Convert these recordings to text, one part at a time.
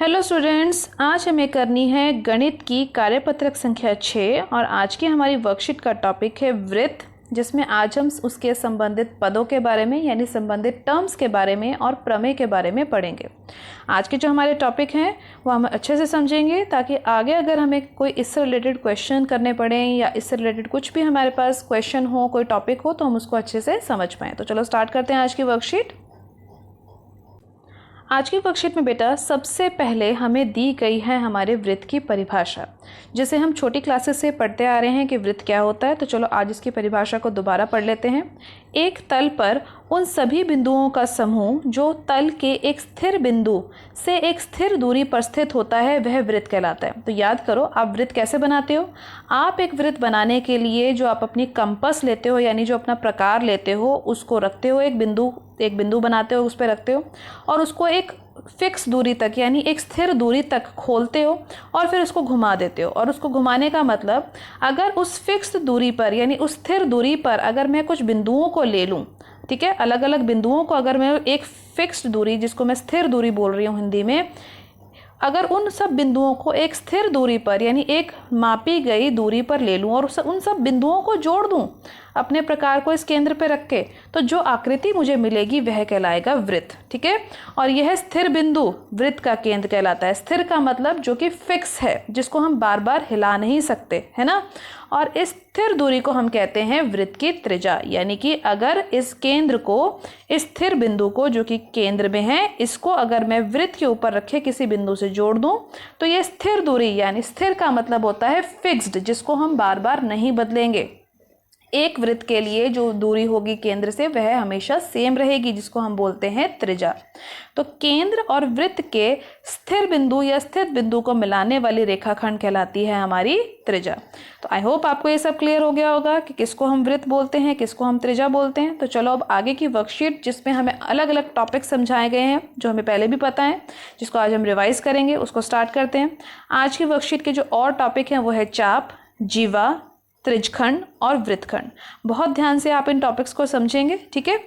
Hello students, आज हमें करनी है गणित की कार्यपत्रक संख्या 6 और आज की हमारी वर्कशीट का टॉपिक है वृत्त, जिसमें आज हम उसके संबंधित पदों के बारे में यानी संबंधित टर्म्स के बारे में और प्रमेय के बारे में पढ़ेंगे। आज के जो हमारे टॉपिक हैं वो हम अच्छे से समझेंगे ताकि आगे अगर हमें कोई इससे रिलेटेड क्वेश्चन करने पड़े या इससे रिलेटेड कुछ भी हमारे पास क्वेश्चन हो, कोई टॉपिक हो, तो हम उसको अच्छे से समझ पाएँ। तो चलो स्टार्ट करते हैं आज की वर्कशीट। आज की वर्कशीट में बेटा सबसे पहले हमें दी गई है हमारे वृत्त की परिभाषा, जिसे हम छोटी क्लासेस से पढ़ते आ रहे हैं कि वृत्त क्या होता है। तो चलो आज इसकी परिभाषा को दोबारा पढ़ लेते हैं। एक तल पर उन सभी बिंदुओं का समूह जो तल के एक स्थिर बिंदु से एक स्थिर दूरी पर स्थित होता है वह वृत्त कहलाता है। तो याद करो, आप वृत्त कैसे बनाते हो। आप एक वृत्त बनाने के लिए जो आप अपनी कंपास लेते हो यानी जो अपना प्रकार लेते हो उसको रखते हो, एक बिंदु बनाते हो, उस पर रखते हो और उसको एक फिक्स दूरी तक यानी एक स्थिर दूरी तक खोलते हो और फिर उसको घुमा देते हो। और उसको घुमाने का मतलब, अगर उस फिक्स दूरी पर यानी उस स्थिर दूरी पर अगर मैं कुछ बिंदुओं को ले लूँ, ठीक है, अलग अलग बिंदुओं को अगर मैं एक फिक्स्ड दूरी, जिसको मैं स्थिर दूरी बोल रही हूँ हिंदी में, अगर उन सब बिंदुओं को एक स्थिर दूरी पर यानी एक मापी गई दूरी पर ले लूँ और उन सब बिंदुओं को जोड़ दूँ अपने प्रकार को इस केंद्र पर रख के, तो जो आकृति मुझे मिलेगी वह कहलाएगा वृत्त। ठीक है, और यह स्थिर बिंदु वृत्त का केंद्र कहलाता है। स्थिर का मतलब जो कि फिक्स है, जिसको हम बार बार हिला नहीं सकते, है ना। और इस स्थिर दूरी को हम कहते हैं वृत्त की त्रिज्या। यानी कि अगर इस केंद्र को, इस स्थिर बिंदु को जो कि केंद्र में है, इसको अगर मैं वृत्त के ऊपर रखे किसी बिंदु से जोड़ दूं तो ये स्थिर दूरी, यानी स्थिर का मतलब होता है फिक्स्ड, जिसको हम बार बार नहीं बदलेंगे। एक वृत्त के लिए जो दूरी होगी केंद्र से वह हमेशा सेम रहेगी, जिसको हम बोलते हैं त्रिज्या। तो केंद्र और वृत्त के स्थिर बिंदु या स्थित बिंदु को मिलाने वाली रेखाखंड कहलाती है हमारी त्रिज्या। तो आई होप आपको ये सब क्लियर हो गया होगा कि किसको हम वृत्त बोलते हैं, किसको हम त्रिज्या बोलते हैं। तो चलो अब आगे की वर्कशीट, जिसमें हमें अलग अलग टॉपिक समझाए गए हैं जो हमें पहले भी पता है, जिसको आज हम रिवाइज करेंगे, उसको स्टार्ट करते हैं। आज की वर्कशीट के जो और टॉपिक हैं वो है चाप, जीवा, त्रिज्यखंड और वृत्तखंड। बहुत ध्यान से आप इन टॉपिक्स को समझेंगे। ठीक है,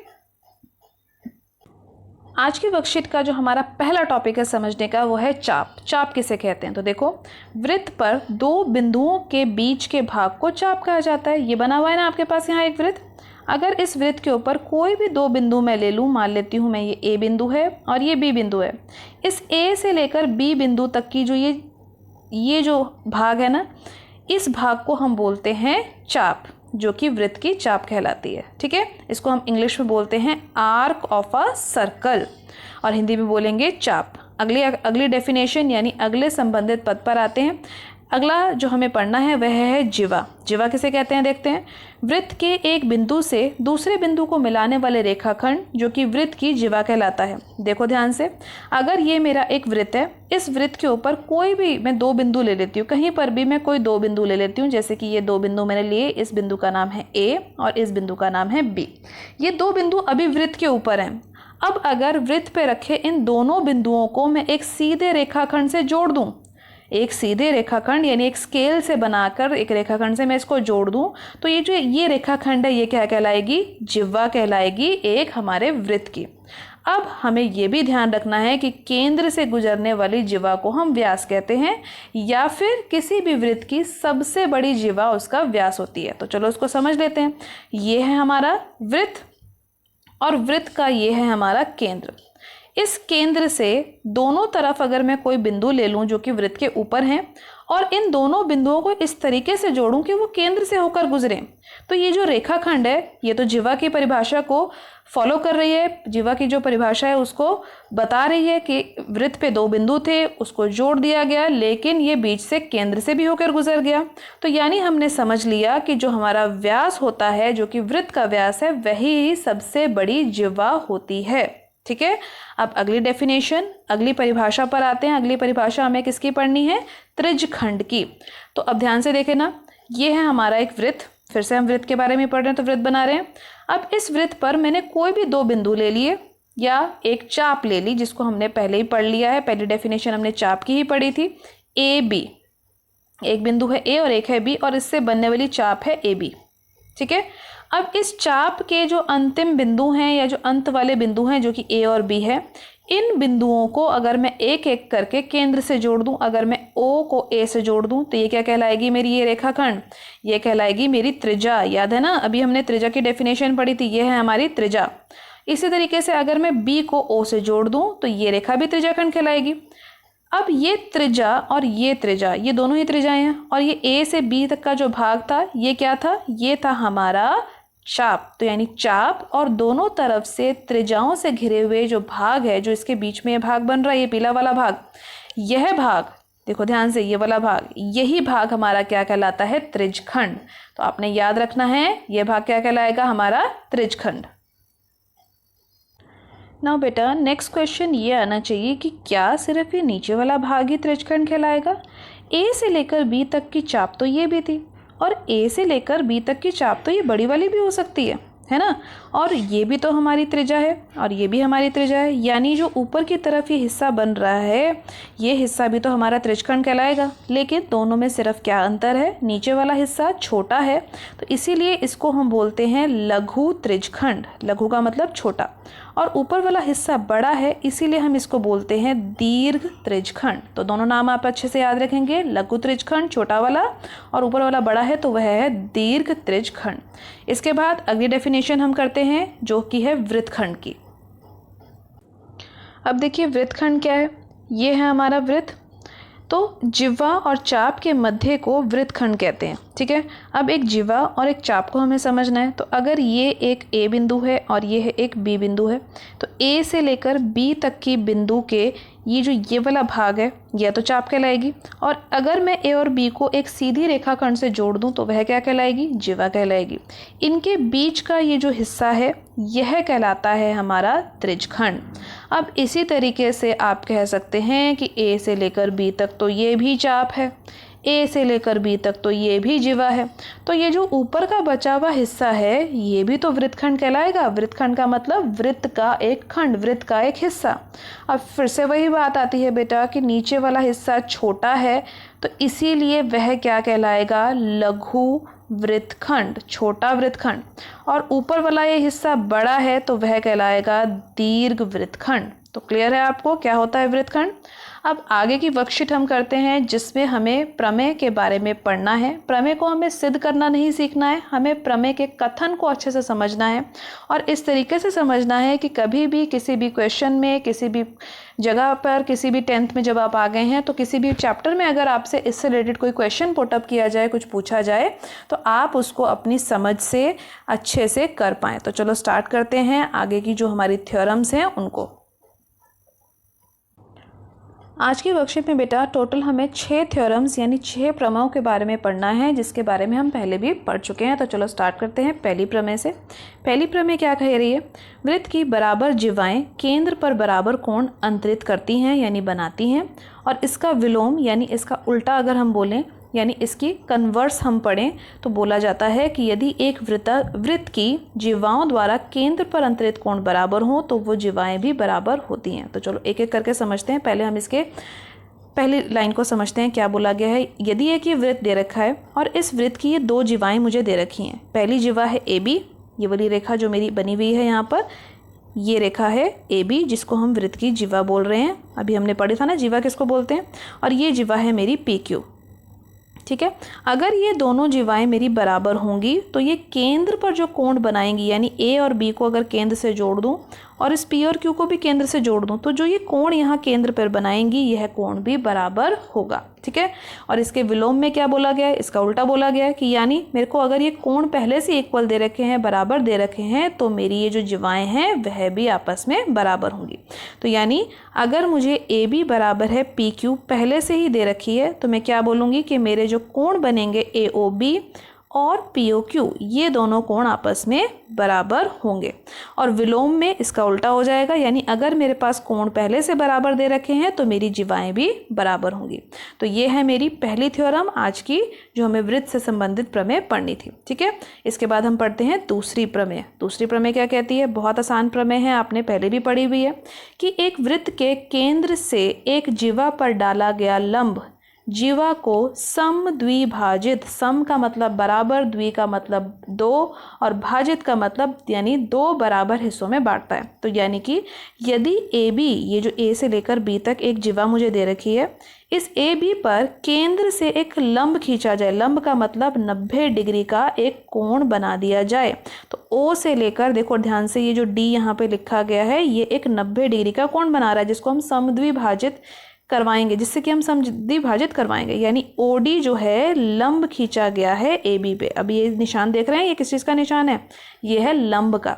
आज की वर्कशीट का जो हमारा पहला टॉपिक है समझने का वो है चाप। चाप किसे कहते हैं, तो देखो, वृत्त पर दो बिंदुओं के बीच के भाग को चाप कहा जाता है। ये बना हुआ है ना आपके पास यहाँ एक वृत्त। अगर इस वृत्त के ऊपर कोई भी दो बिंदु मैं ले लूँ, मान लेती हूँ मैं ये ए बिंदु है और ये बी बिंदु है, इस ए से लेकर बी बिंदु तक की जो ये जो भाग है ना, इस भाग को हम बोलते हैं चाप, जो कि वृत्त की चाप कहलाती है। ठीक है, इसको हम इंग्लिश में बोलते हैं आर्क ऑफ अ सर्कल और हिंदी में बोलेंगे चाप। अगली डेफिनेशन यानी अगले संबंधित पद पर आते हैं। अगला जो हमें पढ़ना है वह है जीवा। जीवा किसे कहते हैं देखते हैं। वृत्त के एक बिंदु से दूसरे बिंदु को मिलाने वाले रेखाखंड जो कि वृत्त की जीवा कहलाता है। देखो ध्यान से, अगर ये मेरा एक वृत्त है, इस वृत्त के ऊपर कोई भी मैं दो बिंदु ले लेती हूँ, कहीं पर भी मैं कोई दो बिंदु ले लेती हूँ, जैसे कि ये दो बिंदु मैंने लिए, इस बिंदु का नाम है ए और इस बिंदु का नाम है बी। ये दो बिंदु अभी वृत्त के ऊपर हैं। अब अगर वृत्त पे रखे इन दोनों बिंदुओं को मैं एक सीधे रेखाखंड से जोड़ दूं, एक सीधे रेखाखंड यानी एक स्केल से बनाकर एक रेखाखंड से मैं इसको जोड़ दूं, तो ये जो ये रेखाखंड है ये क्या कहलाएगी, जिह्वा कहलाएगी, एक हमारे वृत्त की। अब हमें ये भी ध्यान रखना है कि केंद्र से गुजरने वाली जिह्वा को हम व्यास कहते हैं, या फिर किसी भी वृत्त की सबसे बड़ी जिह्वा उसका व्यास होती है। तो चलो उसको समझ लेते हैं। ये है हमारा वृत्त और वृत्त का ये है हमारा केंद्र। इस केंद्र से दोनों तरफ अगर मैं कोई बिंदु ले लूं जो कि वृत्त के ऊपर हैं और इन दोनों बिंदुओं को इस तरीके से जोड़ूं कि वो केंद्र से होकर गुजरें, तो ये जो रेखाखंड है ये तो जिह्वा की परिभाषा को फॉलो कर रही है। जिह्वा की जो परिभाषा है उसको बता रही है कि वृत्त पे दो बिंदु थे, उसको जोड़ दिया गया, लेकिन ये बीच से केंद्र से भी होकर गुजर गया। तो यानी हमने समझ लिया कि जो हमारा व्यास होता है, जो कि वृत्त का व्यास है, वही सबसे बड़ी जिह्वा होती है। ठीक है, अब अगली डेफिनेशन, अगली परिभाषा पर आते हैं। अगली परिभाषा हमें किसकी पढ़नी है, त्रिज्यखंड की। तो अब ध्यान से देखें ना, ये है हमारा एक वृत्त। फिर से हम वृत्त के बारे में पढ़ रहे हैं तो वृत्त बना रहे हैं। अब इस वृत्त पर मैंने कोई भी दो बिंदु ले लिए या एक चाप ले ली, जिसको हमने पहले ही पढ़ लिया है। पहली डेफिनेशन हमने चाप की ही पढ़ी थी। ए बी, एक बिंदु है ए और एक है बी और इससे बनने वाली चाप है ए बी। ठीक है, अब इस चाप के जो अंतिम बिंदु हैं या जो अंत वाले बिंदु हैं जो कि ए और बी है, इन बिंदुओं को अगर मैं एक एक करके केंद्र से जोड़ दूं, अगर मैं O को A से जोड़ दूं तो ये क्या कहलाएगी मेरी ये रेखाखंड, ये कहलाएगी मेरी त्रिज्या। याद है ना, अभी हमने त्रिज्या की डेफिनेशन पढ़ी थी, ये है हमारी त्रिज्या। इसी तरीके से अगर मैं B को O से जोड़ दूं तो ये रेखा भी त्रिज्याखंड कहलाएगी। अब ये त्रिज्या और ये त्रिज्या, ये दोनों ही त्रिज्याएं हैं, और ये A से B तक का जो भाग था ये क्या था, ये था हमारा चाप। तो यानी चाप और दोनों तरफ से त्रिज्याओं से घिरे हुए जो भाग है, जो इसके बीच में ये भाग बन रहा है, ये पीला वाला भाग, यह भाग देखो ध्यान से, ये वाला भाग, यही भाग हमारा क्या कहलाता है, त्रिज्यखंड। तो आपने याद रखना है यह भाग क्या कहलाएगा, हमारा त्रिज्यखंड। नाउ बेटा नेक्स्ट क्वेश्चन ये आना चाहिए कि क्या सिर्फ ये नीचे वाला भाग ही त्रिज्यखंड कहलाएगा। ए से लेकर बी तक की चाप तो ये भी थी, और ए से लेकर बी तक की चाप तो ये बड़ी वाली भी हो सकती है ना, और ये भी तो हमारी त्रिज्या है और ये भी हमारी त्रिज्या है, यानी जो ऊपर की तरफ ये हिस्सा बन रहा है ये हिस्सा भी तो हमारा त्रिज्यखंड कहलाएगा। लेकिन दोनों में सिर्फ क्या अंतर है, नीचे वाला हिस्सा छोटा है, तो इसीलिए इसको हम बोलते हैं लघु त्रिज्यखंड। लघु का मतलब छोटा, और ऊपर वाला हिस्सा बड़ा है, इसीलिए हम इसको बोलते हैं दीर्घ त्रिज्यखंड। तो दोनों नाम आप अच्छे से याद रखेंगे, लघु त्रिज्यखंड छोटा वाला, और ऊपर वाला बड़ा है तो वह है दीर्घ त्रिज्यखंड। इसके बाद अगली डेफिनेशन हम करते हैं जो कि है वृत्तखंड की। अब देखिए वृत्तखंड क्या है, ये है हमारा वृत्त। तो जिह्वा और चाप के मध्य को वृत्तखंड कहते हैं, ठीक है। अब एक जिह्वा और एक चाप को हमें समझना है। तो अगर ये एक A बिंदु है और ये है एक B बिंदु है, तो A से लेकर B तक की बिंदु के ये जो ये वाला भाग है यह तो चाप कहलाएगी, और अगर मैं A और B को एक सीधी रेखाखंड से जोड़ दूं तो वह क्या कहलाएगी, जिह्वा कहलाएगी। इनके बीच का ये जो हिस्सा है यह कहलाता है हमारा त्रिज्यखंड। अब इसी तरीके से आप कह सकते हैं कि A से लेकर B तक तो ये भी चाप है, A से लेकर B तक तो ये भी जिह्वा है, तो ये जो ऊपर का बचा हुआ हिस्सा है ये भी तो वृत्तखंड कहलाएगा। वृत्तखंड का मतलब वृत्त का एक खंड, वृत्त का एक हिस्सा। अब फिर से वही बात आती है बेटा कि नीचे वाला हिस्सा छोटा है, तो इसीलिए वह क्या कहलाएगा, लघु वृत्तखंड, छोटा वृत्तखंड, और ऊपर वाला ये हिस्सा बड़ा है तो वह कहलाएगा दीर्घ वृत्तखंड। तो क्लियर है आपको क्या होता है वृत्तखंड। अब आगे की वर्कशीट हम करते हैं जिसमें हमें प्रमेय के बारे में पढ़ना है। प्रमेय को हमें सिद्ध करना नहीं सीखना है, हमें प्रमेय के कथन को अच्छे से समझना है, और इस तरीके से समझना है कि कभी भी किसी भी क्वेश्चन में, किसी भी जगह पर, किसी भी 10th में जब आप आ गए हैं तो किसी भी चैप्टर में अगर आपसे इससे रिलेटेड कोई क्वेश्चन पुटअप किया जाए, कुछ पूछा जाए, तो आप उसको अपनी समझ से अच्छे से कर पाएँ। तो चलो स्टार्ट करते हैं आगे की जो हमारी थ्योरम्स हैं उनको। आज की वर्कशीट में बेटा टोटल हमें 6 थ्योरम्स यानी 6 प्रमेयों के बारे में पढ़ना है, जिसके बारे में हम पहले भी पढ़ चुके हैं। तो चलो स्टार्ट करते हैं पहली प्रमेय से। पहली प्रमेय क्या कह रही है, वृत्त की बराबर जिह्वाएं केंद्र पर बराबर कोण अंतरित करती हैं यानी बनाती हैं, और इसका विलोम यानी इसका उल्टा अगर हम बोलें यानी इसकी कन्वर्स हम पढ़ें तो बोला जाता है कि यदि एक वृत्त की जिह्वाओं द्वारा केंद्र पर अंतरित कोण बराबर हो तो वो जिह्वाएं भी बराबर होती हैं। तो चलो एक एक करके समझते हैं। पहले हम इसके पहली लाइन को समझते हैं क्या बोला गया है। यदि एक ये वृत्त दे रखा है और इस वृत्त की ये 2 जिह्वाएं मुझे दे रखी हैं। पहली जिह्वा है AB, ये वाली रेखा जो मेरी बनी हुई है यहाँ पर, ये रेखा है AB जिसको हम वृत्त की जिह्वा बोल रहे हैं। अभी हमने पढ़ा था ना जिह्वा किसको बोलते हैं, और ये जिह्वा है मेरी PQ, ठीक है। अगर ये दोनों जिह्वाएं मेरी बराबर होंगी तो ये केंद्र पर जो कोण बनाएंगी, यानी A और B को अगर केंद्र से जोड़ दूं और इस P और Q को भी केंद्र से जोड़ दूं तो जो ये कोण यहाँ केंद्र पर बनाएंगी यह कोण भी बराबर होगा, ठीक है। और इसके विलोम में क्या बोला गया है, इसका उल्टा बोला गया है कि यानी मेरे को अगर ये कोण पहले से इक्वल दे रखे हैं, बराबर दे रखे हैं, तो मेरी ये जो जिह्वाएं हैं वह भी आपस में बराबर होंगी। तो यानी अगर मुझे AB बराबर है PQ पहले से ही दे रखी है तो मैं क्या बोलूँगी कि मेरे जो कोण बनेंगे AOB और POQ ये दोनों कोण आपस में बराबर होंगे। और विलोम में इसका उल्टा हो जाएगा, यानी अगर मेरे पास कोण पहले से बराबर दे रखे हैं तो मेरी जिह्वाएं भी बराबर होंगी। तो ये है मेरी पहली थ्योरम आज की जो हमें वृत्त से संबंधित प्रमेय पढ़नी थी, ठीक है। इसके बाद हम पढ़ते हैं दूसरी प्रमेय। दूसरी प्रमेय क्या कहती है, बहुत आसान प्रमेय है, आपने पहले भी पढ़ी हुई है कि एक वृत्त के केंद्र से एक जिह्वा पर डाला गया लंब जीवा को समद्विभाजित, सम का मतलब बराबर, द्वि का मतलब दो और भाजित का मतलब यानी दो बराबर हिस्सों में बांटता है। तो यानी कि यदि ए बी, ये जो ए से लेकर बी तक एक जीवा मुझे दे रखी है, इस ए बी पर केंद्र से एक लंब खींचा जाए, लंब का मतलब 90 डिग्री का एक कोण बना दिया जाए। तो ओ से लेकर, देखो ध्यान से, ये जो डी यहाँ पे लिखा गया है ये एक 90 डिग्री का कोण बना रहा है जिसको हम समद्विभाजित करवाएंगे, जिससे कि हम समद्विभाजित करवाएंगे। यानी ओ डी जो है लंब खींचा गया है ए बी पे। अब ये निशान देख रहे हैं, ये किस चीज़ का निशान है? ये है लंब का।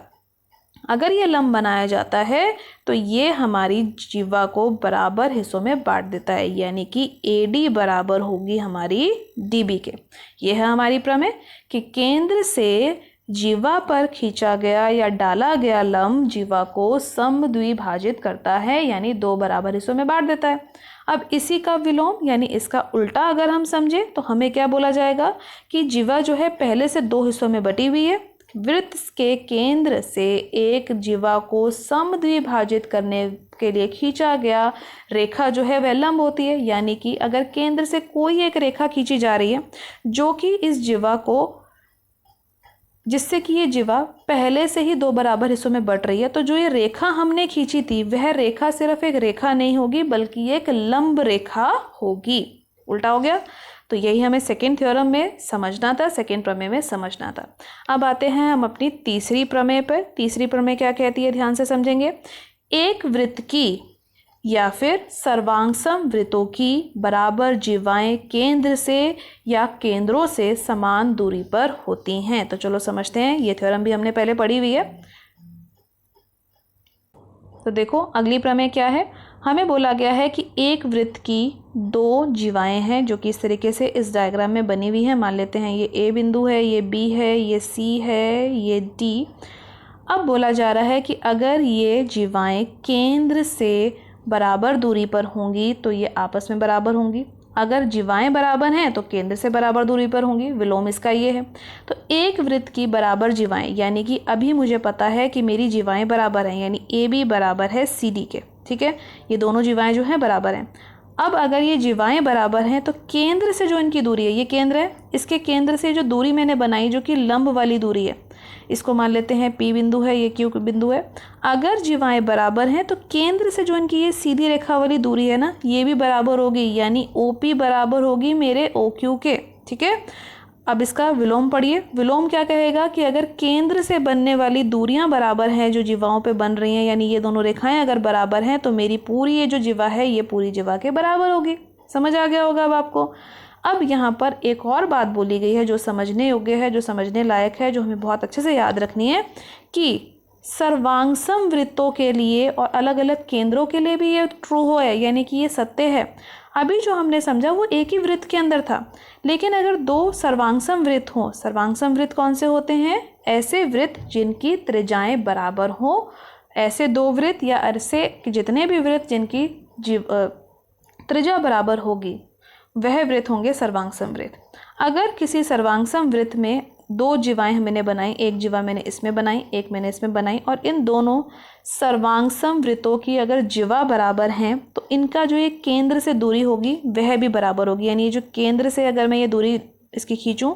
अगर ये लंब बनाया जाता है तो ये हमारी जीवा को बराबर हिस्सों में बांट देता है, यानी कि ए डी बराबर होगी हमारी डी बी के। ये है हमारी प्रमेय कि केंद्र से जीवा पर खींचा गया या डाला गया लंब जीवा को समद्विभाजित करता है, यानी दो बराबर हिस्सों में बांट देता है। अब इसी का विलोम यानी इसका उल्टा अगर हम समझे तो हमें क्या बोला जाएगा कि जीवा जो है पहले से दो हिस्सों में बटी हुई है। वृत्त के केंद्र से एक जीवा को समद्विभाजित करने के लिए खींचा गया रेखा जो है वह लंब होती है। यानी कि अगर केंद्र से कोई एक रेखा खींची जा रही है जो कि इस जीवा को, जिससे कि ये जीवा पहले से ही दो बराबर हिस्सों में बट रही है, तो जो ये रेखा हमने खींची थी वह रेखा सिर्फ एक रेखा नहीं होगी बल्कि एक लंब रेखा होगी। उल्टा हो गया। तो यही हमें सेकेंड थ्योरम में समझना था, सेकेंड प्रमेय में समझना था। अब आते हैं हम अपनी तीसरी प्रमेय पर। तीसरी प्रमेय क्या कहती है, ध्यान से समझेंगे। एक वृत्त की या फिर सर्वांगसम वृत्तों की बराबर जीवाएं केंद्र से या केंद्रों से समान दूरी पर होती हैं। तो चलो समझते हैं, ये थ्योरम भी हमने पहले पढ़ी हुई है। तो देखो अगली प्रमेय क्या है, हमें बोला गया है कि एक वृत्त की दो जीवाएं हैं जो कि इस तरीके से इस डायग्राम में बनी हुई है। मान लेते हैं ये ए बिंदु है, ये बी है, ये सी है, ये डी। अब बोला जा रहा है कि अगर ये जीवाएं केंद्र से बराबर दूरी पर होंगी तो ये आपस में बराबर होंगी। अगर जीवाएं बराबर हैं तो केंद्र से बराबर दूरी पर होंगी। विलोम इसका ये है। तो एक वृत्त की बराबर जीवाएं, यानी कि अभी मुझे पता है कि मेरी जीवाएं बराबर हैं, यानी ए बी बराबर है सी डी के। ठीक है, ये दोनों जीवाएं जो हैं बराबर हैं। अब अगर ये जीवाएं बराबर हैं तो केंद्र से जो इनकी दूरी है, ये केंद्र है, इसके केंद्र से जो दूरी मैंने बनाई जो कि लंब वाली दूरी है, इसको मान लेते हैं पी बिंदु है, ये क्यू बिंदु है। अगर जीवाएं बराबर हैं तो केंद्र से जो इनकी ये सीधी रेखा वाली दूरी है ना, ये भी बराबर होगी, यानी ओ पी बराबर होगी मेरे ओ क्यू के। ठीक है, अब इसका विलोम पढ़िए। विलोम क्या कहेगा कि अगर केंद्र से बनने वाली दूरियां बराबर हैं जो जीवाओं पे बन रही हैं, यानी ये दोनों रेखाएं अगर बराबर हैं तो मेरी पूरी ये जो जीवा है ये पूरी जीवा के बराबर होगी। समझ आ गया होगा अब आपको। अब यहाँ पर एक और बात बोली गई है जो समझने योग्य है, जो समझने लायक है, जो हमें बहुत अच्छे से याद रखनी है कि सर्वांगसम वृत्तों के लिए और अलग अलग केंद्रों के लिए भी ये ट्रू हो है, यानी कि ये सत्य है। अभी जो हमने समझा वो एक ही वृत्त के अंदर था, लेकिन अगर दो सर्वांगसम वृत्त हों, सर्वांगसम वृत्त कौन से होते हैं? ऐसे वृत्त जिनकी त्रिज्याएं बराबर हों, ऐसे दो वृत्त या ऐसे जितने भी वृत्त जिनकी त्रिज्या बराबर होगी वह वृत्त होंगे सर्वांगसम वृत्त। अगर किसी सर्वांगसम वृत्त में दो जीवाएं मैंने बनाई, एक जीवा मैंने इसमें बनाई, एक मैंने इसमें बनाई, और इन दोनों सर्वांगसम वृत्तों की अगर जीवा बराबर हैं तो इनका जो ये केंद्र से दूरी होगी वह भी बराबर होगी। यानी ये जो केंद्र से अगर मैं ये दूरी इसकी खींचूं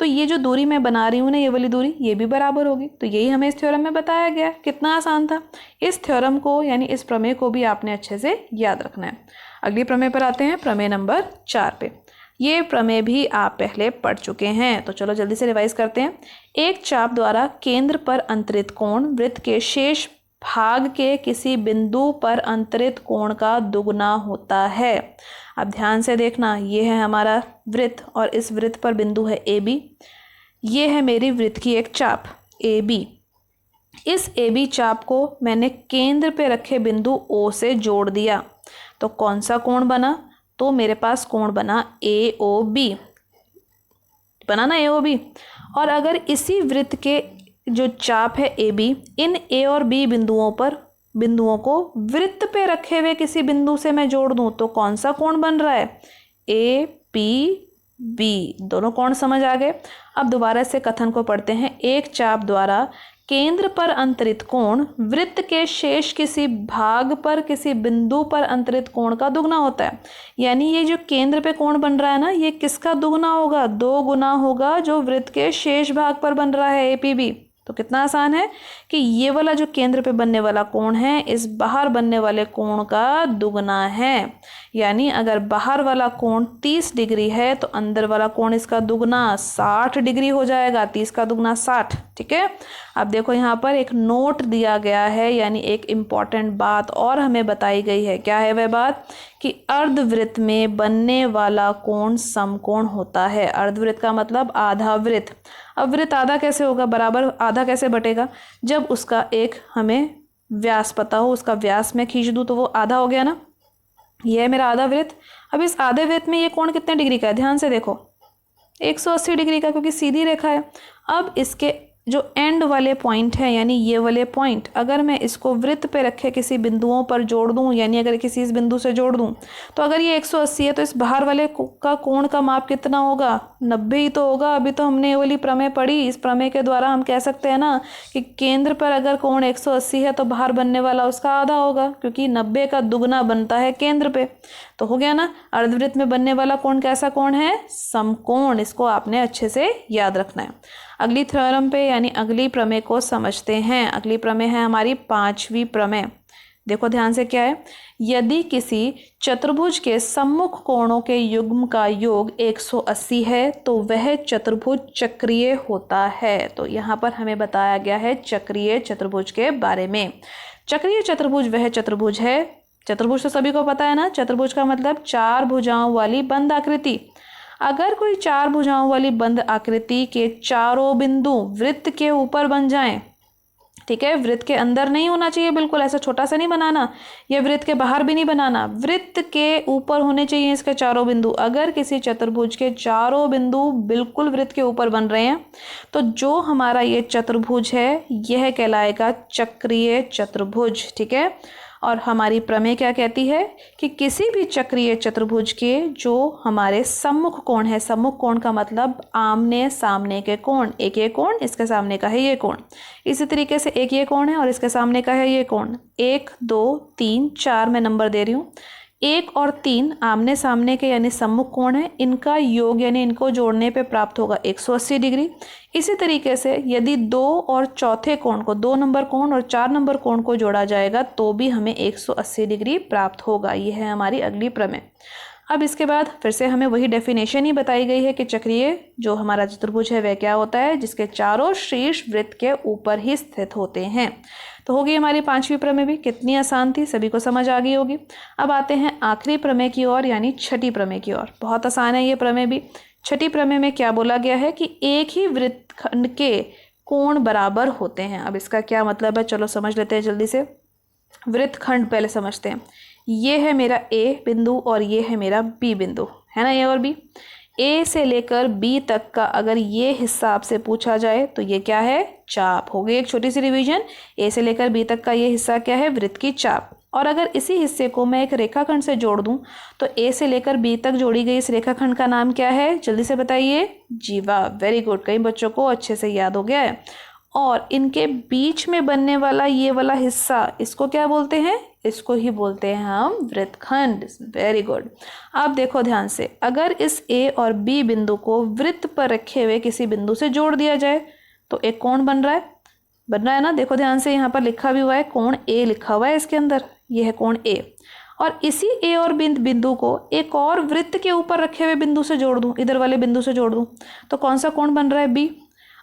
तो ये जो दूरी मैं बना रही हूँ ना, ये वाली दूरी, ये भी बराबर होगी। तो यही हमें इस थ्योरम में बताया गया। कितना आसान था। इस थ्योरम को यानी इस प्रमेय को भी आपने अच्छे से याद रखना है। अगली प्रमेय पर आते हैं, प्रमेय नंबर 4 पे। ये प्रमेय भी आप पहले पढ़ चुके हैं, तो चलो जल्दी से रिवाइज करते हैं। एक चाप द्वारा केंद्र पर अंतरित कोण वृत्त के शेष भाग के किसी बिंदु पर अंतरित कोण का दुगुना होता है। अब ध्यान से देखना, ये है हमारा वृत्त और इस वृत्त पर बिंदु है ए बी। ये है मेरी वृत्त की एक चाप ए बी। इस ए बी चाप को मैंने केंद्र पे रखे बिंदु ओ से जोड़ दिया, तो कौन सा कोण बना? तो मेरे पास कोण बना ए ओ बी, बना ना ए ओ बी। और अगर इसी वृत्त के जो चाप है ए बी, इन ए और बी बिंदुओं को वृत्त पे रखे हुए किसी बिंदु से मैं जोड़ दूं तो कौन सा कोण बन रहा है? A P B. दोनों कोण समझ आ गए। अब दोबारा से कथन को पढ़ते हैं। एक चाप द्वारा केंद्र पर अंतरित कोण वृत्त के शेष किसी भाग पर किसी बिंदु पर अंतरित कोण का दुगना होता है। यानी ये जो केंद्र पे कोण बन रहा है ना, ये किसका दुगना होगा? 2 गुना होगा जो वृत्त के शेष भाग पर बन रहा है APB। तो कितना आसान है कि ये वाला जो केंद्र पे बनने वाला कोण है इस बाहर बनने वाले कोण का दुगना है। यानी अगर बाहर वाला कोण 30 डिग्री है तो अंदर वाला कोण इसका दुगना 60 डिग्री हो जाएगा। 30 का दुगना 60। ठीक है। अब देखो यहाँ पर एक नोट दिया गया है, यानी एक इम्पॉर्टेंट बात और हमें बताई गई है। क्या है वह बात? कि अर्धवृत्त में बनने वाला कोण समकोण होता है। अर्धवृत्त का मतलब आधा वृत्त। अब वृत्त आधा कैसे होगा, बराबर आधा कैसे बटेगा? जब उसका एक हमें व्यास पता हो, उसका व्यास मैं खींच दूँ तो वो आधा हो गया ना। ये है मेरा आधा वृत्त। अब इस आधे वृत्त में ये कोण कितने डिग्री का है? ध्यान से देखो, 180 डिग्री का, क्योंकि सीधी रेखा है। अब इसके जो एंड वाले पॉइंट हैं, यानी ये वाले पॉइंट, अगर मैं इसको वृत्त पे रखे किसी बिंदुओं पर जोड़ दूं, यानी अगर किसी इस बिंदु से जोड़ दूं, तो अगर ये 180 है तो इस बाहर वाले का कोण का माप कितना होगा? 90 ही तो होगा। अभी तो हमने ये वाली प्रमेय पढ़ी। इस प्रमेय के द्वारा हम कह सकते हैं ना कि केंद्र पर अगर कोण 180 है तो बाहर बनने वाला उसका आधा होगा, क्योंकि 90 का दुगना बनता है केंद्र पे। तो हो गया ना। अर्धवृत्त में बनने वाला कोण कैसा कोण है? समकोण। इसको आपने अच्छे से याद रखना है। अगली थ्योरम पे यानी अगली प्रमेय को समझते हैं। अगली प्रमेय है हमारी 5वीं प्रमेय। देखो ध्यान से, क्या है? यदि किसी चतुर्भुज के सम्मुख कोणों के युग्म का योग 180 है तो वह चतुर्भुज चक्रीय होता है। तो यहाँ पर हमें बताया गया है चक्रीय चतुर्भुज के बारे में। चक्रीय चतुर्भुज वह चतुर्भुज है, चतुर्भुज तो सभी को पता है ना। चतुर्भुज का मतलब 4 भुजाओं वाली बंद आकृति। अगर कोई 4 भुजाओं वाली बंद आकृति के चारों बिंदु वृत्त के ऊपर बन जाएं, ठीक है, वृत्त के अंदर नहीं होना चाहिए, बिल्कुल ऐसा छोटा सा नहीं बनाना, या वृत्त के बाहर भी नहीं बनाना, वृत्त के ऊपर होने चाहिए इसके चारों बिंदु। अगर किसी चतुर्भुज के चारों बिंदु बिल्कुल वृत्त के ऊपर बन रहे हैं तो जो हमारा ये चतुर्भुज है यह कहलाएगा चक्रीय चतुर्भुज। ठीक है। और हमारी प्रमेय क्या कहती है कि किसी भी चक्रीय चतुर्भुज के जो हमारे सम्मुख कोण है, सम्मुख कोण का मतलब आमने सामने के कोण, एक ये कोण, इसके सामने का है ये कोण, इसी तरीके से एक ये कोण है और इसके सामने का है ये कोण। 1 2 3 4 मैं नंबर दे रही हूँ। 1 और 3 आमने सामने के यानी सम्मुख कोण है, इनका योग यानी इनको जोड़ने पे प्राप्त होगा 180 डिग्री। इसी तरीके से यदि 2 और चौथे कोण को, 2 नंबर कोण और 4 नंबर कोण को जोड़ा जाएगा तो भी हमें 180 डिग्री प्राप्त होगा। ये है हमारी अगली प्रमेय। अब इसके बाद फिर से हमें वही डेफिनेशन ही बताई गई है कि चक्रीय जो हमारा चतुर्भुज है वह क्या होता है, जिसके चारों शीर्ष वृत्त के ऊपर ही स्थित होते हैं। तो होगी हमारी 5वीं प्रमेय भी। कितनी आसान थी, सभी को समझ आ गई होगी। अब आते हैं आखिरी प्रमेय की ओर, यानी छठी प्रमेय की ओर। बहुत आसान है ये प्रमेय भी। छठी प्रमेय में क्या बोला गया है कि एक ही वृत्तखंड के कोण बराबर होते हैं। अब इसका क्या मतलब है, चलो समझ लेते हैं जल्दी से। वृत्तखंड पहले समझते हैं। ये है मेरा A बिंदु और ये है मेरा B बिंदु, है ना, A और B। A से लेकर B तक का अगर ये हिस्सा आपसे पूछा जाए तो ये क्या है, चाप। हो गई एक छोटी सी रिवीजन। A से लेकर B तक का ये हिस्सा क्या है, वृत्त की चाप। और अगर इसी हिस्से को मैं एक रेखाखंड से जोड़ दूं तो A से लेकर B तक जोड़ी गई इस रेखाखंड का नाम क्या है, जल्दी से बताइए। जीवा। वेरी गुड, कई बच्चों को अच्छे से याद हो गया है। और इनके बीच में बनने वाला ये वाला हिस्सा, इसको क्या बोलते हैं, इसको ही बोलते हैं हम वृत्तखंड। Very good. अब देखो ध्यान से, अगर इस A और B बिंदु को वृत्त पर रखे हुए किसी बिंदु से जोड़ दिया जाए तो एक कोण बन रहा है ना। देखो ध्यान से, यहाँ पर लिखा भी हुआ है कोण A लिखा हुआ है इसके अंदर, ये है कोण A। और इसी A और बिंदु को एक और वृत्त के ऊपर रखे हुए बिंदु से जोड़ दूं, इधर वाले बिंदु से जोड़ दूं, तो कौन सा कोण बन रहा है, B।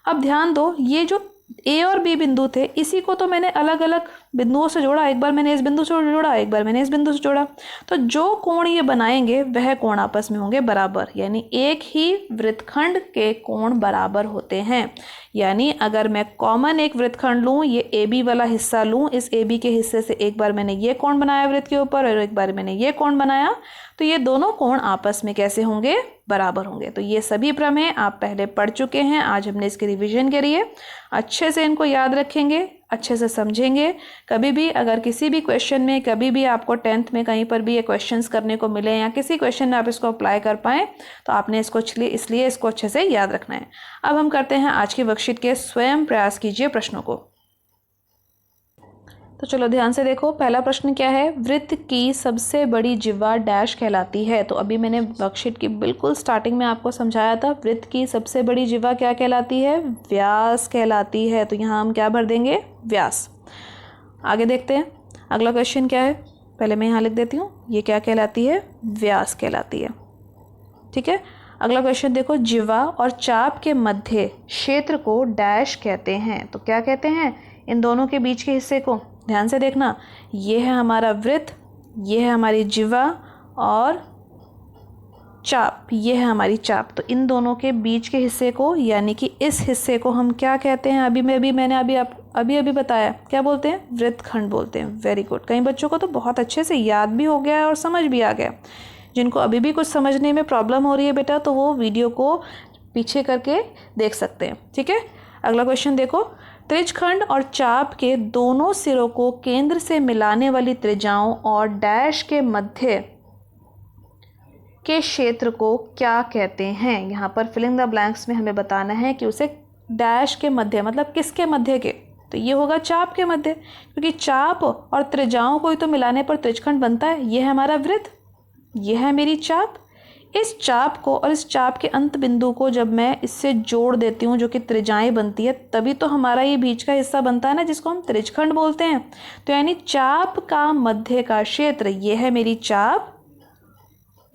अब ध्यान दो, ये जो A और B बिंदु थे इसी को तो मैंने अलग अलग बिंदुओं से जोड़ा। एक बार मैंने इस बिंदु से जोड़ा, एक बार मैंने इस बिंदु से जोड़ा, तो जो कोण ये बनाएंगे वह कोण आपस में होंगे बराबर। यानी एक ही वृत्तखंड के कोण बराबर होते हैं। यानी अगर मैं कॉमन एक वृत्तखंड लूँ, ये AB वाला हिस्सा लूँ, इस AB के हिस्से से एक बार मैंने ये कोण बनाया वृत्त के ऊपर और एक बार मैंने ये कोण बनाया, तो ये दोनों कोण आपस में कैसे होंगे, बराबर होंगे। तो ये सभी प्रमेय आप पहले पढ़ चुके हैं। आज हमने इसकी रिवीजन करी है। अच्छे से इनको याद रखेंगे, अच्छे से समझेंगे। कभी भी अगर किसी भी क्वेश्चन में, कभी भी आपको 10th में कहीं पर भी ये क्वेश्चंस करने को मिले या किसी क्वेश्चन में आप इसको अप्लाई कर पाएँ तो आपने इसको इसलिए इसको अच्छे से याद रखना है। अब हम करते हैं आज की वर्कशीट के स्वयं प्रयास कीजिए प्रश्नों को। तो चलो ध्यान से देखो, पहला प्रश्न क्या है, वृत्त की सबसे बड़ी जिह्वा डैश कहलाती है। तो अभी मैंने वर्कशीट की बिल्कुल स्टार्टिंग में आपको समझाया था, वृत्त की सबसे बड़ी जिह्वा क्या कहलाती है, व्यास कहलाती है। तो यहाँ हम क्या भर देंगे, व्यास। आगे देखते हैं अगला क्वेश्चन क्या है, पहले मैं यहाँ लिख देती हूँ, ये क्या कहलाती है, व्यास कहलाती है। ठीक है, अगला क्वेश्चन देखो, जिह्वा और चाप के मध्य क्षेत्र को डैश कहते हैं। तो क्या कहते हैं, इन दोनों के बीच के हिस्से को, ध्यान से देखना, ये है हमारा वृत्त, ये है हमारी जिह्वा और चाप, ये है हमारी चाप। तो इन दोनों के बीच के हिस्से को, यानी कि इस हिस्से को हम क्या कहते हैं, मैंने अभी बताया, क्या बोलते हैं, वृत्तखंड बोलते हैं। वेरी गुड, कई बच्चों को तो बहुत अच्छे से याद भी हो गया है और समझ भी आ गया। जिनको अभी भी कुछ समझने में प्रॉब्लम हो रही है बेटा, तो वो वीडियो को पीछे करके देख सकते हैं। ठीक है, अगला क्वेश्चन देखो, त्रिज्यखंड और चाप के दोनों सिरों को केंद्र से मिलाने वाली त्रिज्याओं और डैश के मध्य के क्षेत्र को क्या कहते हैं। यहाँ पर फिलिंग द ब्लैंक्स में हमें बताना है कि उसे डैश के मध्य मतलब किसके मध्य के, तो ये होगा चाप के मध्य, क्योंकि चाप और त्रिज्याओं को ही तो मिलाने पर त्रिज्यखंड बनता है। ये है हमारा वृत्त, ये है मेरी चाप। इस चाप को और इस चाप के अंत बिंदु को जब मैं इससे जोड़ देती हूँ, जो कि त्रिज्याएं बनती है, तभी तो हमारा ये बीच का हिस्सा बनता है ना, जिसको हम त्रिज्यखंड बोलते हैं। तो यानी चाप का मध्य का क्षेत्र, ये है मेरी चाप,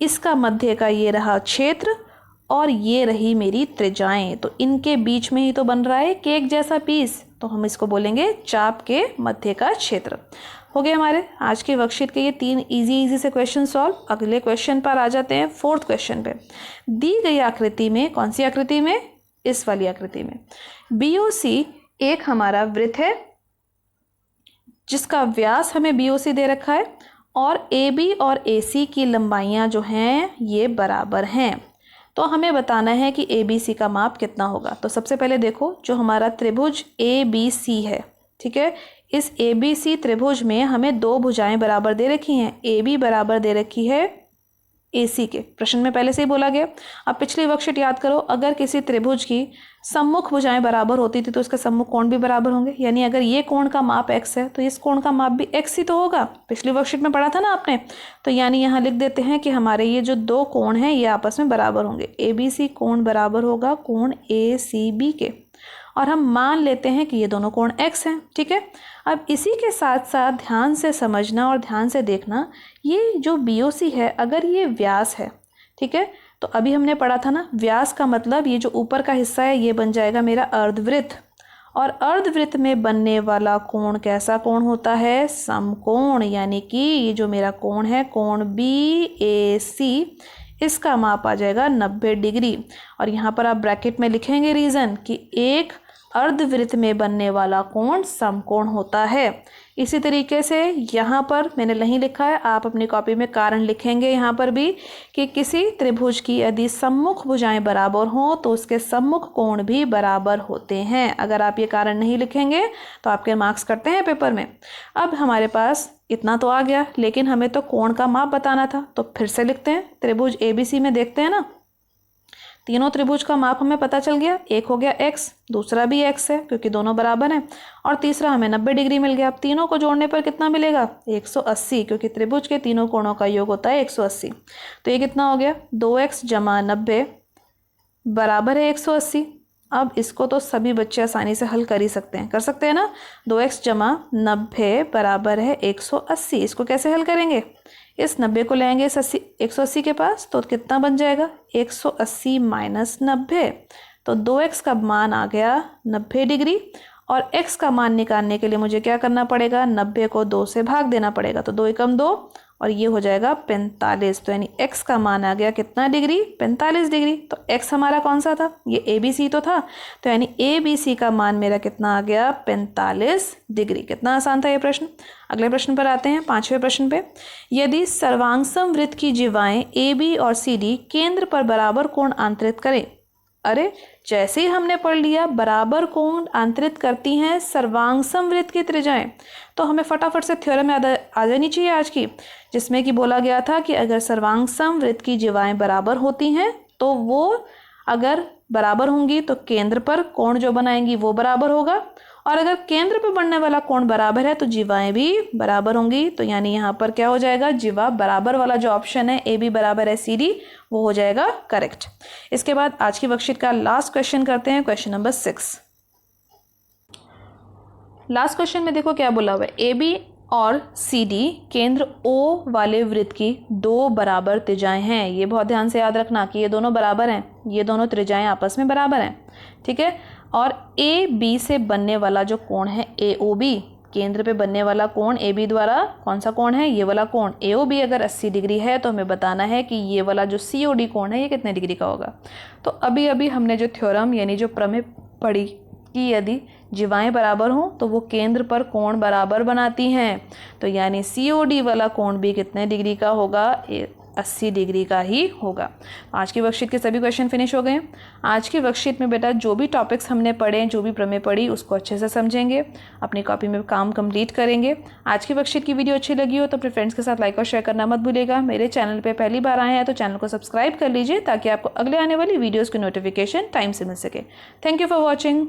इसका मध्य का ये रहा क्षेत्र और ये रही मेरी त्रिज्याएं। तो इनके बीच में ही तो बन रहा है केक जैसा पीस, तो हम इसको बोलेंगे चाप के मध्य का क्षेत्र। हो गए हमारे आज की वर्कशीट के ये 3 इजी से क्वेश्चन सॉल्व। अगले क्वेश्चन पर आ जाते हैं, 4th क्वेश्चन पे। दी गई आकृति में, कौन सी आकृति में, इस वाली आकृति में, BOC एक हमारा वृत्त है जिसका व्यास हमें BOC दे रखा है और AB और AC की लंबाइयां जो हैं ये बराबर हैं। तो हमें बताना है कि ABC का माप कितना होगा। तो सबसे पहले देखो, जो हमारा त्रिभुज ABC है, ठीक है, इस ABC त्रिभुज में हमें 2 भुजाएं बराबर दे रखी हैं। AB बराबर दे रखी है AC के, प्रश्न में पहले से ही बोला गया। अब पिछली वर्कशीट याद करो, अगर किसी त्रिभुज की सम्मुख भुजाएं बराबर होती थी तो उसके सम्मुख कोण भी बराबर होंगे। यानी अगर ये कोण का माप x है तो इस कोण का माप भी x ही तो होगा। पिछली वर्कशीट में पढ़ा था ना आपने। तो यानी यहाँ लिख देते हैं कि हमारे ये जो 2 कोण हैं ये आपस में बराबर होंगे। ABC कोण बराबर होगा कोण ACB के, और हम मान लेते हैं कि ये दोनों कोण x हैं। ठीक है, अब इसी के साथ साथ ध्यान से समझना और ध्यान से देखना, ये जो BOC है अगर ये व्यास है, ठीक है, तो अभी हमने पढ़ा था ना, व्यास का मतलब ये जो ऊपर का हिस्सा है ये बन जाएगा मेरा अर्धवृत्त, और अर्धवृत्त में बनने वाला कोण कैसा कोण होता है, समकोण। यानी कि ये जो मेरा कोण है कोण BAC, इसका माप आ जाएगा 90 डिग्री। और यहाँ पर आप ब्रैकेट में लिखेंगे रीज़न कि एक अर्धवृत्त में बनने वाला कोण समकोण होता है। इसी तरीके से यहाँ पर मैंने नहीं लिखा है, आप अपनी कॉपी में कारण लिखेंगे यहाँ पर भी कि किसी त्रिभुज की यदि सम्मुख भुजाएं बराबर हों तो उसके सम्मुख कोण भी बराबर होते हैं। अगर आप ये कारण नहीं लिखेंगे तो आपके मार्क्स कटते हैं पेपर में। अब हमारे पास इतना तो आ गया, लेकिन हमें तो कोण का माप बताना था, तो फिर से लिखते हैं। त्रिभुज ABC में देखते हैं ना, तीनों त्रिभुज का माप हमें पता चल गया। एक हो गया x, दूसरा भी x है क्योंकि दोनों बराबर हैं, और तीसरा हमें 90 डिग्री मिल गया। अब तीनों को जोड़ने पर कितना मिलेगा, 180, क्योंकि त्रिभुज के तीनों कोणों का योग होता है 180। तो ये कितना हो गया, 2x जमा 90 बराबर है 180। अब इसको तो सभी बच्चे आसानी से हल कर ही सकते हैं, कर सकते हैं ना। 2x जमा 90 बराबर है 180। इसको कैसे हल करेंगे, इस 90 को लेंगे इस 180 के पास, तो कितना बन जाएगा 180 माइनस 90। तो 2x का मान आ गया 90 डिग्री, और x का मान निकालने के लिए मुझे क्या करना पड़ेगा, 90 को 2 से भाग देना पड़ेगा। तो 2 एकम 2, और ये हो जाएगा 45। तो यानी x का मान आ गया कितना डिग्री, 45 डिग्री। तो x हमारा कौन सा था, ये ABC तो था, तो यानी ABC का मान मेरा कितना आ गया, 45 डिग्री। कितना आसान था ये प्रश्न। अगले प्रश्न पर आते हैं, 5वें प्रश्न पे। यदि सर्वांगसम वृत्त की जिह्वाएं AB और CD केंद्र पर बराबर कोण आंतरित करें, अरे जैसे ही हमने पढ़ लिया बराबर कोण आंतरित करती हैं सर्वांगसम वृत्त की त्रिज्याएं, तो हमें फटाफट से थ्योरम याद आ जानी चाहिए आज की, जिसमें कि बोला गया था कि अगर सर्वांगसम वृत्त की जिह्वाएं बराबर होती हैं तो वो अगर बराबर होंगी तो केंद्र पर कोण जो बनाएंगी वो बराबर होगा, और अगर केंद्र पे बनने वाला कोण बराबर है तो जीवाएं भी बराबर होंगी। तो यानी यहाँ पर क्या हो जाएगा, जीवा बराबर वाला जो ऑप्शन है ए बी बराबर है सी डी, वो हो जाएगा करेक्ट। इसके बाद आज की वर्कशीट का लास्ट क्वेश्चन करते हैं, क्वेश्चन नंबर 6। लास्ट क्वेश्चन में देखो क्या बोला हुआ है, ए बी और सी डी केंद्र ओ वाले वृत्त की दो बराबर त्रिज्याएं हैं। ये बहुत ध्यान से याद रखना कि ये दोनों बराबर हैं, ये दोनों त्रिज्याएं आपस में बराबर हैं, ठीक है। और ए बी से बनने वाला जो कोण है ए ओ बी, केंद्र पे बनने वाला कोण ए बी द्वारा कौन सा कोण है, ये वाला कोण ए ओ बी अगर 80 डिग्री है तो हमें बताना है कि ये वाला जो सी ओ डी कोण है ये कितने डिग्री का होगा। तो अभी अभी हमने जो थ्योरम यानी जो प्रमेय पढ़ी कि यदि जीवाएं बराबर हों तो वो केंद्र पर कोण बराबर बनाती हैं, तो यानी सी ओ डी वाला कोण भी कितने डिग्री का होगा, 80 डिग्री का ही होगा। आज की वर्कशीट के सभी क्वेश्चन फिनिश हो गए। आज की वर्कशीट में बेटा जो भी टॉपिक्स हमने पढ़े, जो भी प्रमेय पढ़ी, उसको अच्छे से समझेंगे, अपनी कॉपी में काम कंप्लीट करेंगे। आज की वर्कशीट की वीडियो अच्छी लगी हो तो अपने फ्रेंड्स के साथ लाइक और शेयर करना मत भूलिएगा। मेरे चैनल पर पहली बार आए हैं तो चैनल को सब्सक्राइब कर लीजिए ताकि आपको अगले आने वाली वीडियोज़ की नोटिफिकेशन टाइम से मिल सके। Thank you for watching.